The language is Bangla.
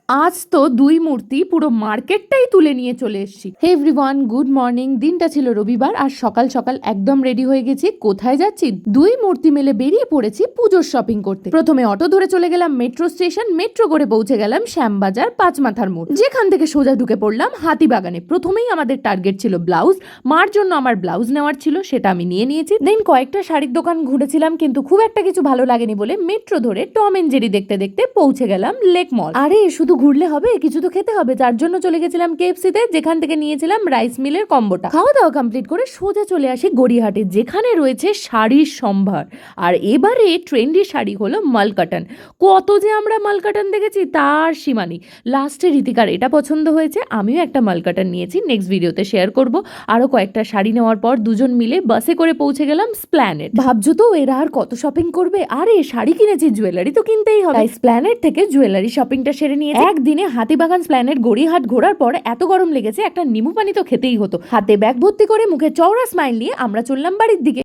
আজ তো দুই মূর্তি পুরো মার্কেটটাই তুলে নিয়ে চলে এসেছি। Hey everyone, good morning. দিনটা ছিল রবিবার আর সকাল সকাল একদম রেডি হয়ে গেছি। কোথায় যাচ্ছি? দুই মূর্তি মেলে বেরিয়ে পড়েছি পুজোর শপিং করতে। প্রথমে অটো ধরে চলে গেলাম মেট্রো স্টেশন, মেট্রো করে পৌঁছে গেলাম শ্যামবাজার পাঁচমাথার মোড়, যেখান থেকে সোজা ঢুকে পড়লাম হাতিবাগানে। প্রথমেই আমাদের টার্গেট ছিল ব্লাউজ। মার জন্য আমার ব্লাউজ নেওয়ার ছিল, সেটা আমি নিয়ে নিয়েছি। দেন কয়েকটা শাড়ির দোকান ঘুরেছিলাম, কিন্তু খুব একটা কিছু ভালো লাগেনি বলে মেট্রো ধরে টম এন্ড জেরি দেখতে দেখতে পৌঁছে গেলাম লেক মল। আরে শুধু ঘুরলে হবে, কিছু তো খেতে হবে। যার জন্য চলে গেছিলাম কেএফসি তে, যেখান থেকে নিয়েছিলাম রাইস মিলের কম্বোটা। খাওয়া দাওয়া কমপ্লিট করে সোজা চলে আসি গড়িয়াহাটে, যেখানে রয়েছে শাড়ির সম্ভার। আর এবারে ট্রেন্ডি শাড়ি হলো মালকাটন। কত যে আমরা মালকাটন দেখেছি তার সীমা নেই। লাস্টে রীতিকার এটা পছন্দ হয়েছে, আমিও একটা মালকাটন নিয়েছি, নেক্সট ভিডিওতে শেয়ার করব। আরো কয়েকটা শাড়ি নেওয়ার পর দুজন মিলে বাসে করে পৌঁছে গেলাম স্প্ল্যানেড। ভাবছো তো এরা আর কত শপিং করবে? আরে শাড়ি কিনেছি, জুয়েলারি তো কিনতেই হবে। তাই স্প্ল্যানেড থেকে জুয়েলারি শপিংটা সেরে নিয়ে একদিনে হাতিবাগান স্প্ল্যানেড গড়িয়াহাট ঘোরার পর এত গরম লেগেছে, একটা নিমু পানি তো খেতেই হতো। হাতে ব্যাগ ভর্তি করে মুখে চওড়া স্মাইল নিয়ে আমরা চললাম বাড়ির দিকে।